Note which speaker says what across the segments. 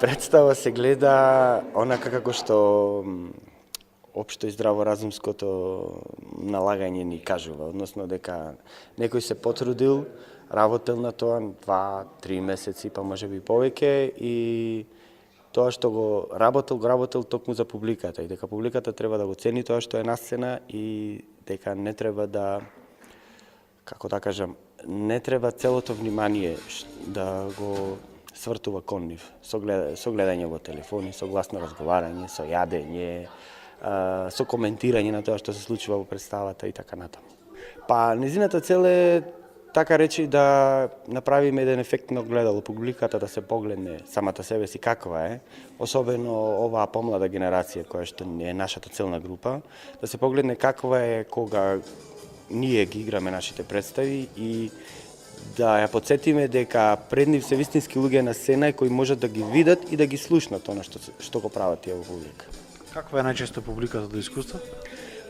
Speaker 1: Представа се гледа онака како што општо и здраворазумското налагање ни кажува, односно дека некој се потрудил, работел на тоа 2-3 месеци, па можеби повеќе, и тоа што го работел токму за публиката, и дека публиката треба да го цени тоа што е насцена и дека не треба да, како да кажам, не треба целото внимание да го свртува кон нив, со гледање во телефони, со гласно разговарање, со јадење, со коментирање на тоа што се случува во представата и така натаму. Па незината цел е, така речи, да направиме еден ефектно гледало, публиката да се погледне самата себе си каква е, особено оваа помлада генерација која што е нашата целна група, да се погледне каква е кога ние ги играме нашите представи и да ја подсетиме дека пред нив се вистински луѓе на сцена кои можат да ги видат и да ги слушнат она што го прават тие во публика.
Speaker 2: Каква е најчесто публиката до искуства?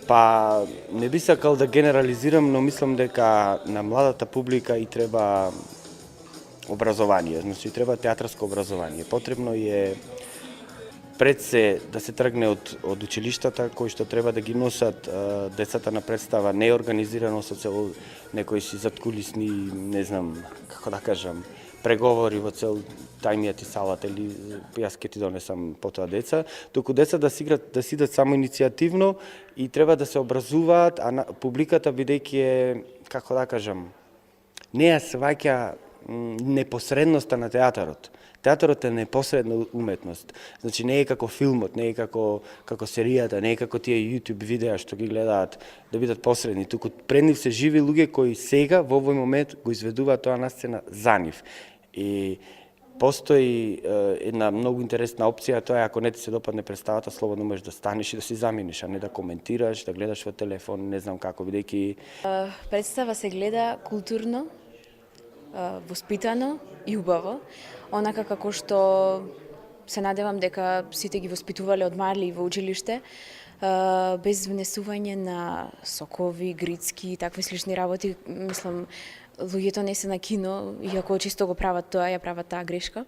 Speaker 1: Па не би сакал да генерализирам, но мислам дека на младата публика и треба образование, значи треба театарско образование. Потребно е пред се да се тргне од училиштата кои што треба да ги носат децата на представа, не е организирано со цел некои си заткулисни, не знам како да кажам, преговори во цел тај ми ти салата или јас ќе ти донесам потоа деца, туку деца да сидат само иницијативно и треба да се образуваат, а публиката бидејќи е, како да кажам, не ја сваќа непосредноста на театарот. Театарот е непосредна уметност. Значи не е како филмот, не е како серијата, не е како тие YouTube видеа што ги гледаат да бидат посредни, туку пред нив се живи луѓе кои сега во овој момент го изведуваат тоа на сцена за нив. И постои една многу интересна опција, тоа е ако не ти се допадне представата, слободно можеш да станеш и да си замениш, а не да коментираш, да гледаш во телефон, не знам како, бидејќи
Speaker 3: Представа се гледа културно, воспитано и убаво, онака како што се надевам дека сите ги воспитувале од мали во училиште, без внесување на сокови, грицки и такви слични работи. Мислам, луѓето не се на кино, иако чисто го прават тоа, ја прават таа грешка.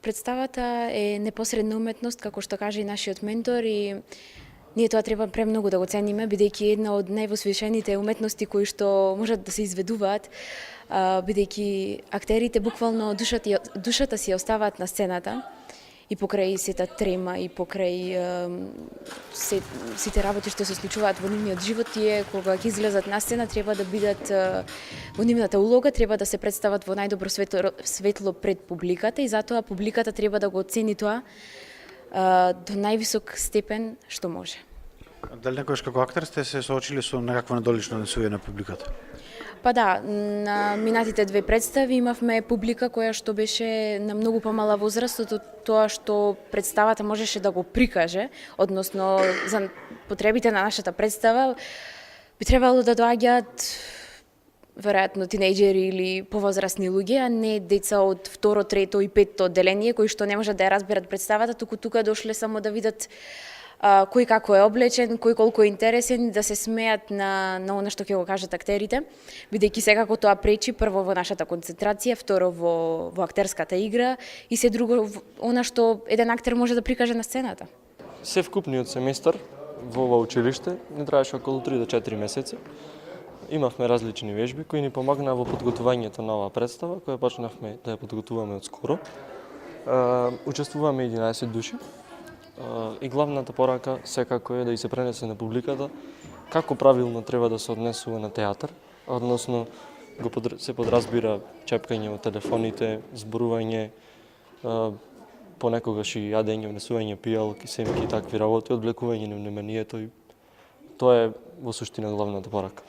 Speaker 3: Представата е непосредна уметност, како што каже и нашиот ментор, и ние тоа треба премногу да го цениме, бидејќи една од највосвишените уметности кои што можат да се изведуваат, бидејќи актерите буквално душата си оставаат на сцената и покрај сета трема и покрај сите работи што се случуваат во нивниот живот, тие кога ќе излезат на сцена треба да бидат во нивната улога, треба да се представат во најдобро светло пред публиката и затоа публиката треба да го оцени тоа до највисок степен што може.
Speaker 2: Дали некојаш како актер сте се соочили со некакво недолично однесување на публиката?
Speaker 3: Па да, на минатите две представи имавме публика која што беше на многу помала возраст од тоа што представата можеше да го прикаже, односно за потребите на нашата представа би требало да доаѓаат веројатно тинејџери или повозрасни луѓе, а не деца од второ, трето и петто одделение кои што не можат да ја разберат представата, туку тука дошле само да видат кој како е облечен, кој колку е интересен, да се смеат на она што ќе го кажат актерите, бидејќи секако тоа пречи прво во нашата концентрација, второ во актерската игра и се друго она што еден актер може да прикаже на сцената.
Speaker 4: Се вкупниот семестар во ова училиште ни траеше околу 3 до 4 месеци. Имавме различни вежби кои ни помогнаа во подготвувањето на оваа представа, која почнавме да ја подготвуваме од скоро. Учествуваме 11 души. И главната порака секако е да и се пренесе на публиката како правилно треба да се однесува на театар, односно се подразбира чепкање во телефоните, зборување, понекогаш и јадење, внесување пијалки, семки и такви работи, одвлекување на вниманието, и тоа е во суштина главната порака.